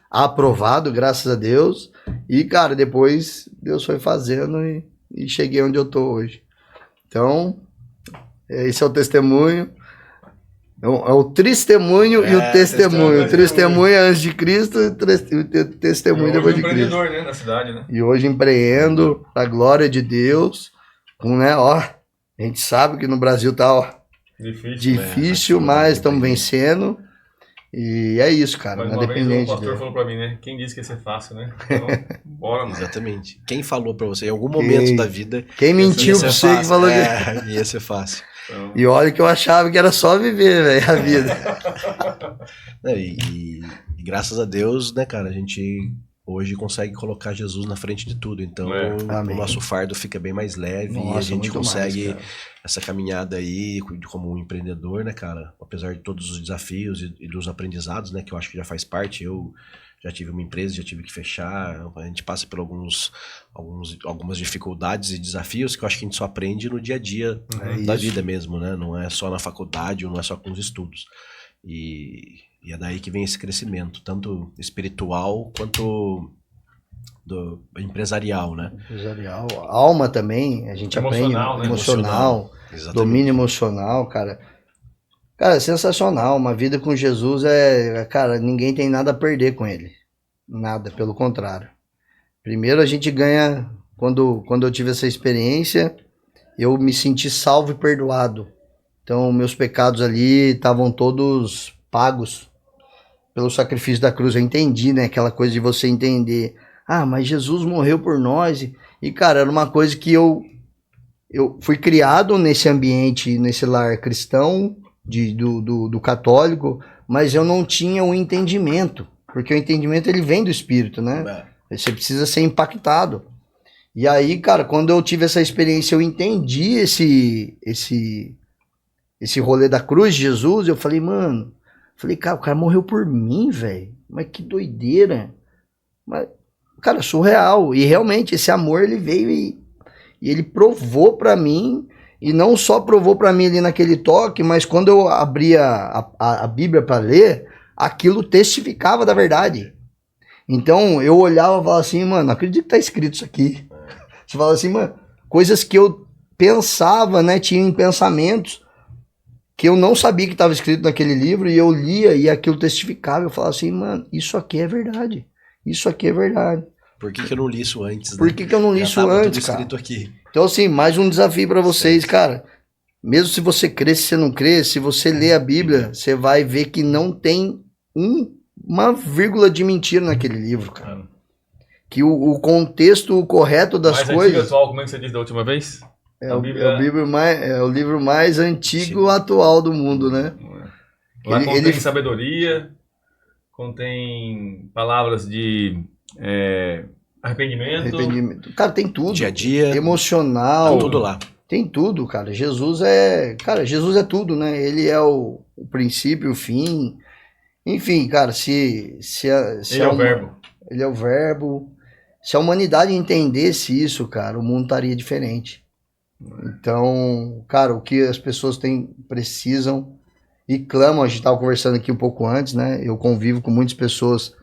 aprovado, graças a Deus, e cara, depois Deus foi fazendo e cheguei onde eu tô hoje. Então, esse é o testemunho. É o testemunho e o testemunho. O testemunho é antes de Cristo e o testemunho depois de Cristo. Empreendedor, né, na cidade, né? E hoje empreendo, pra glória de Deus, né, ó, a gente sabe que no Brasil tá, ó, difícil, mas estamos vencendo. E é isso, cara, mas independente. O pastor falou pra mim, né? Quem disse que ia ser fácil, né? Então, bora, mano. Exatamente. Quem falou pra você em algum momento da vida... Quem mentiu pra você que falou que... ia ser fácil. Então... E olha que eu achava que era só viver, velho, a vida. E graças a Deus, né, cara, a gente hoje consegue colocar Jesus na frente de tudo. Então, o nosso fardo fica bem mais leve. Nossa, e a gente consegue essa caminhada aí como um empreendedor, né, cara? Apesar de todos os desafios e dos aprendizados, né, que eu acho que já faz parte. Eu já tive uma empresa, já tive que fechar. A gente passa por algumas dificuldades e desafios que eu acho que a gente só aprende no dia a dia da vida mesmo, né? Não é só na faculdade ou não é só com os estudos. E é daí que vem esse crescimento, tanto espiritual quanto do empresarial, né? Empresarial, alma também, a gente aprende, né? Emocional, domínio emocional, cara. Cara, é sensacional, uma vida com Jesus cara, ninguém tem nada a perder com ele, nada, pelo contrário. Primeiro a gente ganha, quando eu tive essa experiência, eu me senti salvo e perdoado. Então, meus pecados ali estavam todos pagos pelo sacrifício da cruz. Eu entendi, né? Aquela coisa de você entender. Ah, mas Jesus morreu por nós. E cara, era uma coisa que eu fui criado nesse ambiente, nesse lar cristão, do católico, mas eu não tinha o entendimento, porque o entendimento ele vem do Espírito, né? Você precisa ser impactado. E aí, cara, quando eu tive essa experiência, eu entendi esse rolê da cruz de Jesus, eu falei, mano, cara, o cara morreu por mim, velho. Mas que doideira. Mas, cara, surreal. E realmente, esse amor, ele veio e ele provou pra mim, e não só provou pra mim ali naquele toque, mas quando eu abria a Bíblia pra ler, aquilo testificava da verdade. Então, eu olhava e falava assim, mano, não acredito que tá escrito isso aqui. Você fala assim, mano, coisas que eu pensava, né, tinha em pensamentos que eu não sabia que estava escrito naquele livro, e eu lia e aquilo testificava. Eu falava assim, mano, isso aqui é verdade. Isso aqui é verdade. Por que eu não li isso antes? Por que eu não li isso antes, cara? Escrito aqui. Então, assim, mais um desafio para vocês, cara. Mesmo se você crê, se você não crê, se você lê a Bíblia, você vai ver que não tem uma vírgula de mentira naquele livro, cara. Que o contexto correto das mais coisas... Mais atual, como é que você disse da última vez? É o livro mais antigo e atual do mundo, né? Lá contém sabedoria, contém palavras de arrependimento. Cara, tem tudo. Dia a dia. Emocional. Tá tudo lá. Tem tudo, cara. Jesus é tudo, né? Ele é o princípio, o fim. Enfim, cara, se ele é o verbo. Ele é o verbo. Se a humanidade entendesse isso, cara, o mundo estaria diferente. Então, cara, o que as pessoas precisam e clamam, a gente estava conversando aqui um pouco antes, né? Eu convivo com muitas pessoas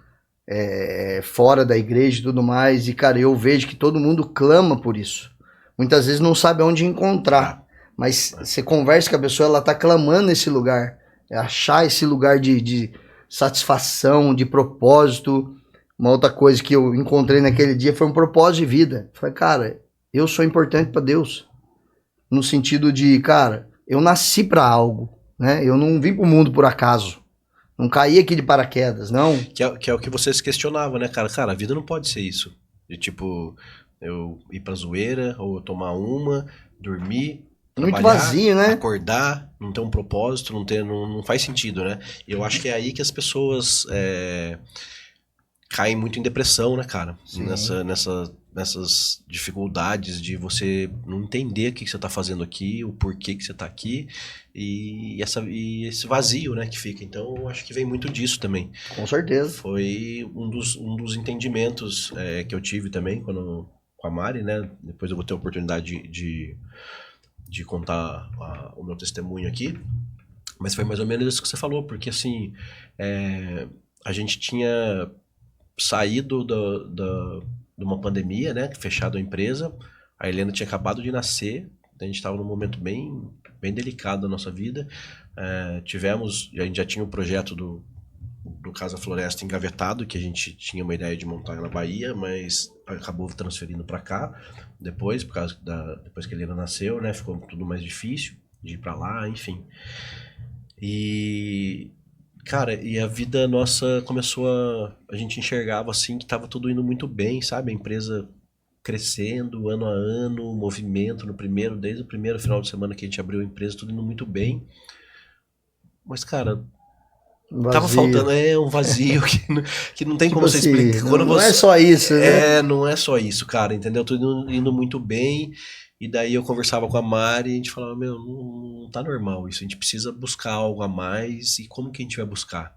fora da igreja e tudo mais, e, cara, eu vejo que todo mundo clama por isso. Muitas vezes não sabe onde encontrar, mas você conversa com a pessoa, ela tá clamando nesse lugar, achar esse lugar de satisfação, de propósito. Uma outra coisa que eu encontrei naquele dia foi um propósito de vida. Eu falei, cara, eu sou importante para Deus. No sentido de, cara, eu nasci para algo, né? Eu não vim pro mundo por acaso. Não caí aqui de paraquedas, não. Que é o que vocês questionavam, né, cara? Cara, a vida não pode ser isso. De tipo, eu ir pra zoeira, ou eu tomar uma, dormir, muito vazio, né? Acordar, não ter um propósito, não faz sentido, né? E eu acho que é aí que as pessoas caem muito em depressão, né, cara? Nessas dificuldades de você não entender o que você tá fazendo aqui, o porquê que você tá aqui, e esse vazio, né, que fica. Então, eu acho que vem muito disso também. Com certeza. Foi um dos entendimentos que eu tive também com a Mari, né? Depois eu vou ter a oportunidade de contar o meu testemunho aqui. Mas foi mais ou menos isso que você falou, porque assim, a gente tinha saído de uma pandemia, né? Fechado a empresa. A Helena tinha acabado de nascer. A gente estava num momento bem delicado da nossa vida. A gente já tinha o projeto do Casa Floresta engavetado, que a gente tinha uma ideia de montar na Bahia, mas acabou transferindo para cá depois que a Helena nasceu, né? Ficou tudo mais difícil de ir para lá, enfim. E cara, e a vida nossa começou a gente enxergava assim que estava tudo indo muito bem, sabe? A empresa crescendo ano a ano, movimento desde o primeiro final de semana que a gente abriu a empresa, tudo indo muito bem. Mas, cara, tava faltando um vazio que não tem tipo como você assim, explicar. Não é só isso, né? Não é só isso, cara, entendeu? Tudo indo muito bem. E daí eu conversava com a Mari e a gente falava, não tá normal isso, a gente precisa buscar algo a mais, e como que a gente vai buscar,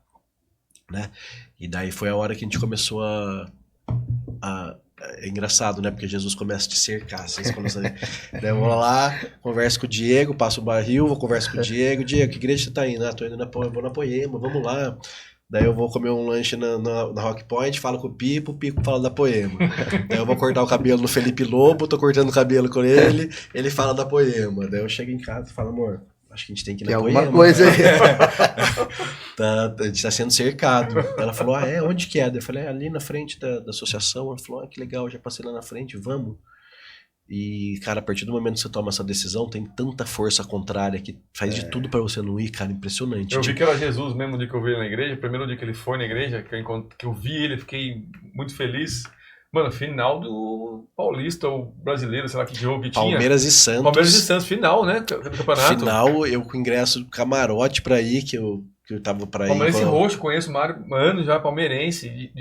né? E daí foi a hora que a gente começou é engraçado, né? Porque Jesus começa a te cercar, vocês começam a... Daí eu vou lá, converso com o Diego, passo o barril, vou conversar com o Diego, que igreja você tá indo? Tô indo vou na Poema, vamos lá. Daí eu vou comer um lanche na Rock Point, falo com o Pipo fala da Poema. Daí eu vou cortar o cabelo no Felipe Lobo, tô cortando o cabelo com ele fala da Poema. Daí eu chego em casa e falo, amor, acho que a gente tem que ir na Poema. Alguma coisa aí. A gente tá sendo cercado. Ela falou, onde que é? Daí eu falei, ali na frente da associação. Ela falou, que legal, já passei lá na frente, vamos. E, cara, a partir do momento que você toma essa decisão, tem tanta força contrária que faz de tudo pra você não ir, cara, impressionante. Eu vi que era Jesus mesmo no dia que eu vi ele na igreja, o primeiro dia que ele foi na igreja, que eu vi ele, fiquei muito feliz. Mano, final do Paulista ou Brasileiro, sei lá que jogo que tinha. Palmeiras e Santos. Final, né, do campeonato. Final, eu com ingresso camarote pra ir, que eu que eu tava pra ir. Palmeirense roxo, conheço o Mário anos já, palmeirense,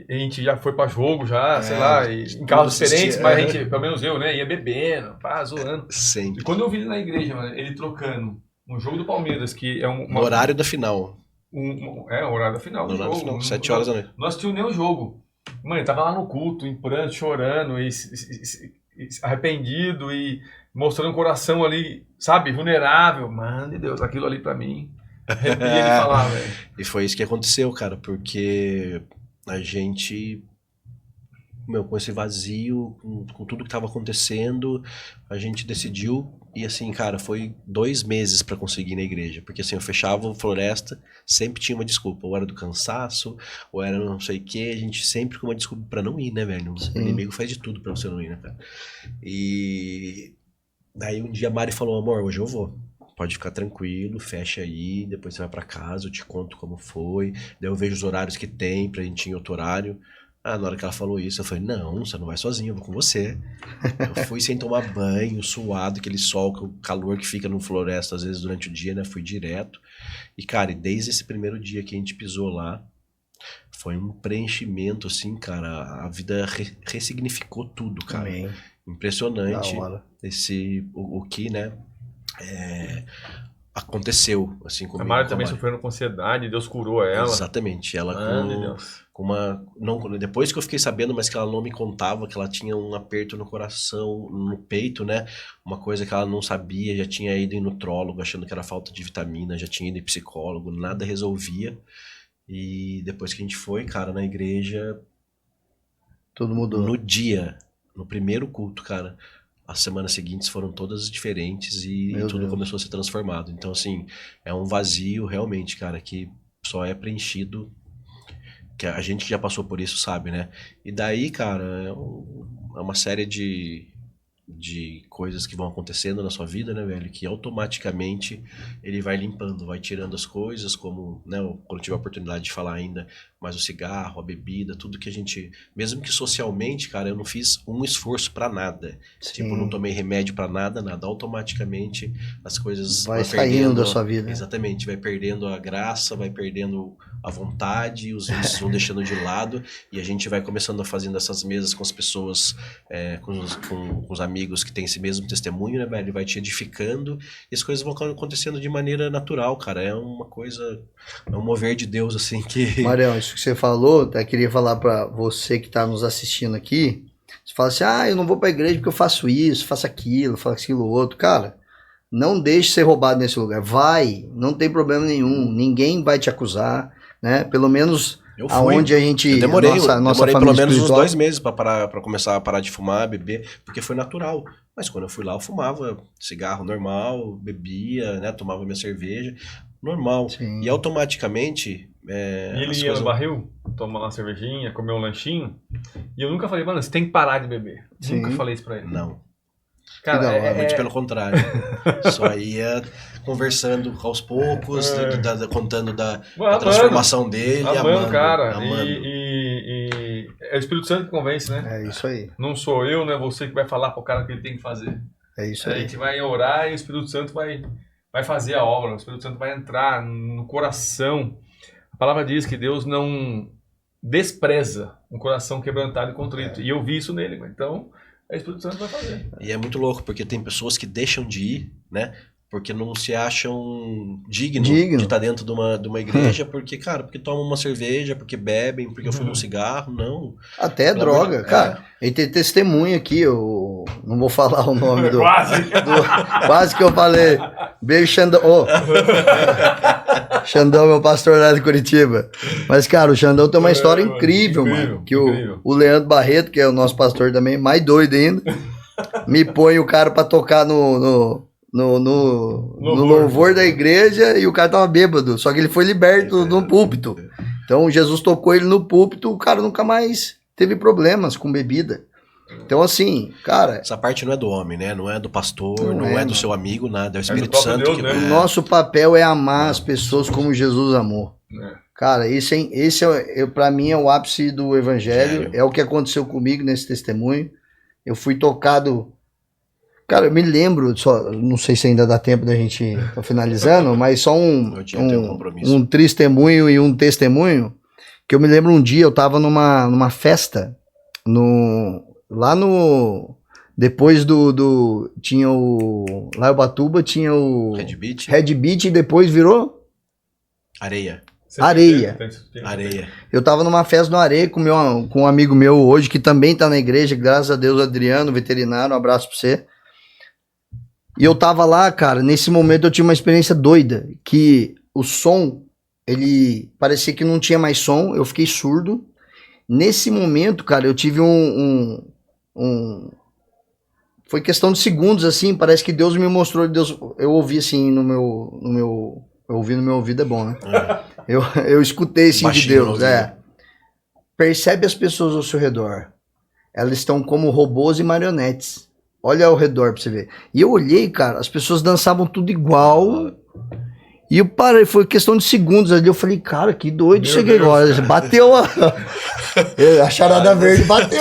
a gente já foi pra jogo já, sei lá, em carros diferentes, mas a gente, pelo menos eu, né, ia bebendo, pá, zoando. Sempre. E quando eu vi ele na igreja, mano, ele trocando um jogo do Palmeiras, que é No horário da final. O horário da final. No horário da final, 7 horas da noite. Não assistiu nem o jogo. Mano, ele tava lá no culto, em pranto, chorando, e arrependido, e mostrando o coração ali, sabe, vulnerável. Mano de Deus, aquilo ali pra mim, arrepia ele falar, velho. E foi isso que aconteceu, cara, porque a gente, com esse vazio, com tudo que tava acontecendo, a gente decidiu, e assim, cara, foi 2 meses pra conseguir ir na igreja, porque assim, eu fechava o Floresta, sempre tinha uma desculpa, ou era do cansaço, ou era não sei o que, a gente sempre com uma desculpa pra não ir, né, velho? O inimigo faz de tudo pra você não ir, né, cara? E daí um dia a Mari falou, amor, hoje eu vou. Pode ficar tranquilo, fecha aí, depois você vai pra casa, eu te conto como foi. Daí eu vejo os horários que tem pra gente ir em outro horário. Na hora que ela falou isso, eu falei, não, você não vai sozinho, eu vou com você. Eu fui sem tomar banho, suado, aquele sol, o calor que fica no Floresta, às vezes durante o dia, né? Fui direto. E, cara, desde esse primeiro dia que a gente pisou lá, foi um preenchimento, assim, cara. A vida ressignificou tudo, cara. Amém. Impressionante. Da hora. O que, né? Aconteceu, assim, comigo. A Mari também sofrendo com ansiedade, Deus curou ela. Exatamente. Ela com uma... Não, depois que eu fiquei sabendo, mas que ela não me contava, que ela tinha um aperto no coração, no peito, né? Uma coisa que ela não sabia, já tinha ido em nutrólogo, achando que era falta de vitamina, já tinha ido em psicólogo, nada resolvia. E depois que a gente foi, cara, na igreja... Tudo mudou. No primeiro culto, cara... As semanas seguintes foram todas diferentes e tudo começou a ser transformado. Então, assim, é um vazio realmente, cara, que só é preenchido, que a gente que já passou por isso sabe, né? E daí, cara, é uma série de coisas que vão acontecendo na sua vida, né, velho? Que automaticamente ele vai limpando, vai tirando as coisas, como, né, quando eu tive a oportunidade de falar ainda, mas o cigarro, a bebida, tudo que a gente... Mesmo que socialmente, cara, eu não fiz um esforço pra nada. Sim. Tipo, não tomei remédio pra nada. Automaticamente as coisas vai saindo da sua vida. Exatamente, vai perdendo a graça, vai perdendo a vontade, os vícios vão deixando de lado e a gente vai começando a fazendo essas mesas com as pessoas, com os amigos que têm esse mesmo testemunho, né, velho? Ele vai te edificando e as coisas vão acontecendo de maneira natural, cara. É uma coisa, é um mover de Deus, assim, que... Marião, isso que você falou, até queria falar pra você que tá nos assistindo aqui. Você fala assim, eu não vou pra igreja porque eu faço isso, faço aquilo outro. Cara, não deixe ser roubado nesse lugar. Vai, não tem problema nenhum. Ninguém vai te acusar, né? Pelo menos aonde a gente... Eu demorei pelo menos uns 2 meses pra começar a parar de fumar, beber, porque foi natural. Mas quando eu fui lá, eu fumava cigarro normal, bebia, né? Tomava minha cerveja, normal. Sim. E automaticamente... E ele ia no barril, tomar uma cervejinha, comer um lanchinho. E eu nunca falei, mano, você tem que parar de beber. Sim. Nunca falei isso pra ele. Não. Cara, muito pelo contrário. Só ia conversando aos poucos, contando da transformação dele, amando, cara. amando. E é o Espírito Santo que convence, né? É isso aí. Não sou eu, não é você que vai falar pro cara o que ele tem que fazer. É isso aí. A gente vai orar e o Espírito Santo vai fazer a obra. O Espírito Santo vai entrar no coração. A palavra diz que Deus não despreza um coração quebrantado e contrito. E eu vi isso nele, então... o Espírito Santo vai fazer. E é muito louco, porque tem pessoas que deixam de ir, né? Porque não se acham digno de estar dentro de uma igreja, porque, cara, porque tomam uma cerveja, porque bebem, porque fumam um cigarro, não. Até droga, cara. Ele tem testemunho aqui, eu não vou falar o nome do... Quase que eu falei. Beijo, Xandão. Xandão, meu pastor lá de Curitiba. Mas, cara, o Xandão tem uma história incrível, mano. Que o Leandro Barreto, que é o nosso pastor também, mais doido ainda, me põe o cara pra tocar no louvor da igreja e o cara tava bêbado. Só que ele foi liberto no púlpito. Então, Jesus tocou ele no púlpito, o cara nunca mais teve problemas com bebida. Então, assim, cara... Essa parte não é do homem, né? Não é do pastor, não é do seu amigo, nada. É o Espírito Santo. Deus, né? O nosso papel é amar as pessoas como Jesus amou. Cara, esse pra mim é o ápice do evangelho. É o que aconteceu comigo nesse testemunho. Eu fui tocado Cara, eu me lembro, só, não sei se ainda dá tempo da gente tá finalizando, mas só um testemunho e um testemunho, que eu me lembro um dia, eu tava numa festa, lá no... Depois tinha lá em Ubatuba tinha o... Red Beach e depois virou? Areia. Eu tava numa festa no Areia com um amigo meu hoje, que também tá na igreja, graças a Deus, Adriano, veterinário, um abraço pra você. E eu tava lá, cara, nesse momento eu tive uma experiência doida, que o som, ele parecia que não tinha mais som, eu fiquei surdo. Nesse momento, cara, eu tive foi questão de segundos, assim, parece que Deus me mostrou, eu ouvi assim eu ouvi no meu ouvido, é bom, né? Eu escutei assim de Deus, Percebe as pessoas ao seu redor, elas estão como robôs e marionetes. Olha ao redor pra você ver. E eu olhei, cara, as pessoas dançavam tudo igual. E eu parei, foi questão de segundos ali. Eu falei, cara, que doido isso aqui agora. Bateu a charada verde, bateu.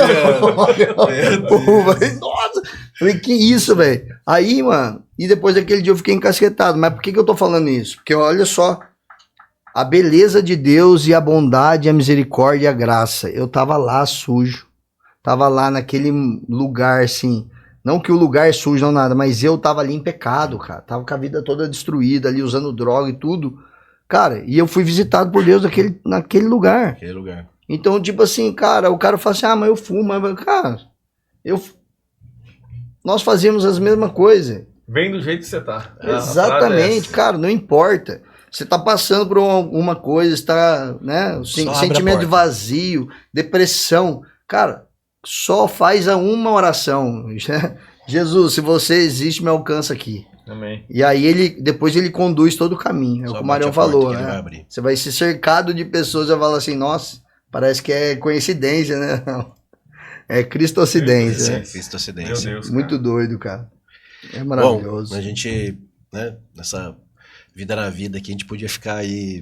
Nossa, falei, que isso, velho. Aí, mano, e depois daquele dia eu fiquei encasquetado. Mas por que eu tô falando isso? Porque olha só, a beleza de Deus e a bondade, a misericórdia e a graça. Eu tava lá sujo. Tava lá naquele lugar, assim... Não que o lugar é sujo, não nada, mas eu tava ali em pecado, cara. Tava com a vida toda destruída ali, usando droga e tudo. Cara, e eu fui visitado por Deus naquele lugar. Então, tipo assim, cara, o cara fala assim, mas eu fumo. Mas, cara, nós fazíamos as mesmas coisas. Vem do jeito que você tá. Exatamente, cara, não importa. Você tá passando por alguma coisa, está, né, sentimento de vazio, depressão. Cara, só faz uma oração. Jesus, se você existe, me alcança aqui. Amém. E aí depois ele conduz todo o caminho. É o que o Marião falou, né? Você vai ser cercado de pessoas e vai falar assim, nossa, parece que é coincidência, né? Não. É cristocidência. Cristocidência. Meu Deus, muito doido, cara. É maravilhoso. Bom, a gente, né, nessa vida na vida aqui, a gente podia ficar aí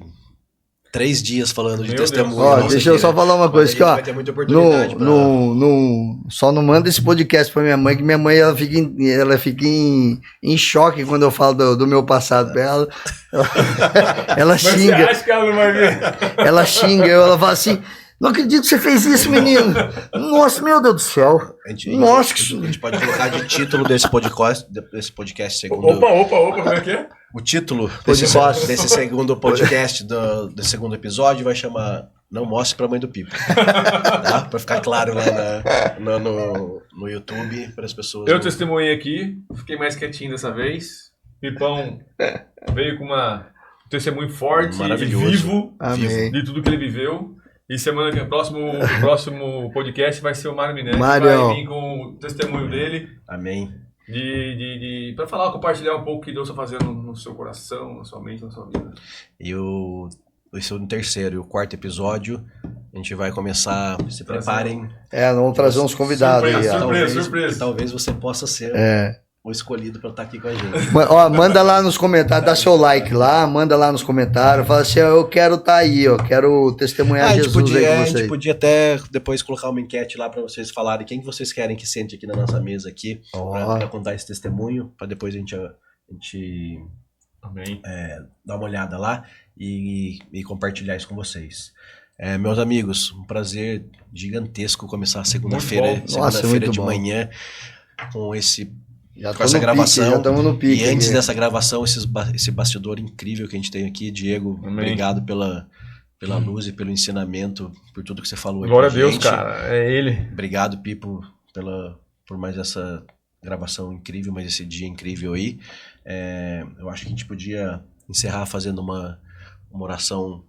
3 dias falando de testemunho. Ó, deixa eu só falar uma coisa aqui, ó. Vai ter muita oportunidade só não manda esse podcast pra minha mãe, que minha mãe ela fica em choque quando eu falo do meu passado pra ela. Ela xinga. Você acha que ela não vai ver? Ela xinga, ela fala assim: não acredito que você fez isso, menino. Nossa, meu Deus do céu. A gente pode colocar de título desse podcast segundo. Opa, como é que é? O título desse segundo podcast, desse segundo episódio, vai chamar Não Mostre Pra Mãe do Pipo. Tá? Pra ficar claro lá no YouTube, para as pessoas. Eu testemunhei aqui, fiquei mais quietinho dessa vez. Pipão veio com um testemunho forte e vivo de tudo que ele viveu. E semana que o próximo podcast vai ser o Mário Minelli, que vai vir com o testemunho dele. Amém. Para falar, compartilhar um pouco o que Deus está fazendo no seu coração, na sua mente, na sua vida. E esse é o terceiro e o quarto episódio. A gente vai começar. Se preparem. Vamos trazer uns convidados aí. Surpresa. Talvez você possa ser o escolhido para estar aqui com a gente. Ó, manda lá nos comentários, dá seu like lá, manda lá nos comentários, fala assim, eu quero estar aí, ó, quero testemunhar Jesus aí com vocês. A gente podia até depois colocar uma enquete lá para vocês falarem quem que vocês querem que sente aqui na nossa mesa aqui, para contar esse testemunho, para depois a gente dar uma olhada lá e compartilhar isso com vocês. Meus amigos, um prazer gigantesco começar a segunda-feira de manhã com essa gravação. Já estamos no pique. E antes dessa gravação, esse bastidor incrível que a gente tem aqui, Diego, obrigado pela luz e pelo ensinamento, por tudo que você falou aqui. Glória a Deus, cara, é ele. Obrigado, Pipo, por mais essa gravação incrível, mais esse dia incrível aí. Eu acho que a gente podia encerrar fazendo uma oração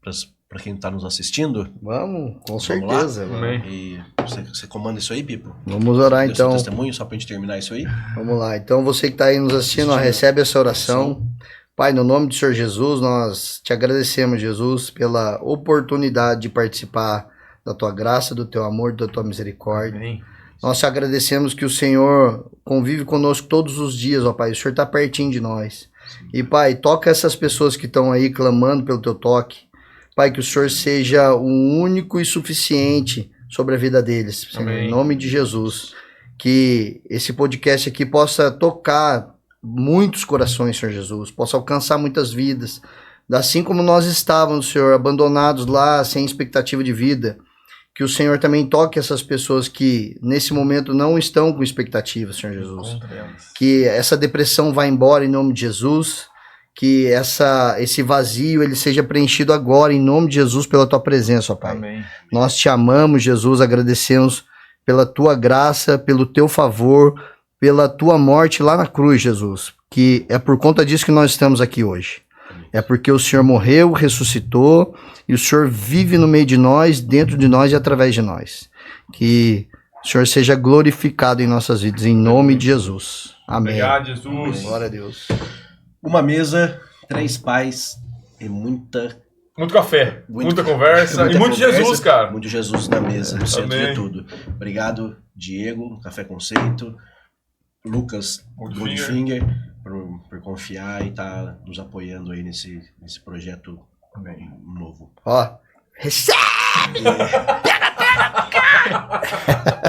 para quem está nos assistindo. Vamos, com certeza. E você comanda isso aí, Pipo? Vamos orar então. Seu testemunho, só para a gente terminar isso aí. Vamos lá. Então você que está aí nos assistindo, recebe essa oração. Pai, no nome do Senhor Jesus, nós te agradecemos, Jesus, pela oportunidade de participar da tua graça, do teu amor, da tua misericórdia. Amém. Nós te agradecemos que o Senhor convive conosco todos os dias, ó Pai. O Senhor está pertinho de nós. E Pai, toca essas pessoas que estão aí clamando pelo teu toque. Pai, que o Senhor seja o único e suficiente sobre a vida deles. Amém. Em nome de Jesus. que esse podcast aqui possa tocar muitos corações, Senhor Jesus, possa alcançar muitas vidas, assim como nós estávamos, Senhor, abandonados lá, sem expectativa de vida, que o Senhor também toque essas pessoas que nesse momento não estão com expectativa, Senhor Jesus, que essa depressão vá embora em nome de Jesus, que esse vazio ele seja preenchido agora em nome de Jesus pela tua presença, ó Pai. Amém. Nós te amamos, Jesus, agradecemos pela tua graça, pelo teu favor, pela tua morte lá na cruz, Jesus, que é por conta disso que nós estamos aqui hoje. É porque o Senhor morreu, ressuscitou, e o Senhor vive no meio de nós, dentro de nós e através de nós. Que o Senhor seja glorificado em nossas vidas, em nome de Jesus. Amém. Obrigado, Jesus. Glória a Deus. Uma mesa, 3 pais e Muito café, muita conversa e muito conversa, Jesus, cara. Muito Jesus na mesa, no centro Amém. de tudo. Obrigado, Diego, Café Conceito, Lucas Goldfinger, por confiar e estar nos apoiando aí nesse projeto novo. Ó, recebe!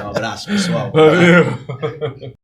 Um abraço, pessoal. Valeu.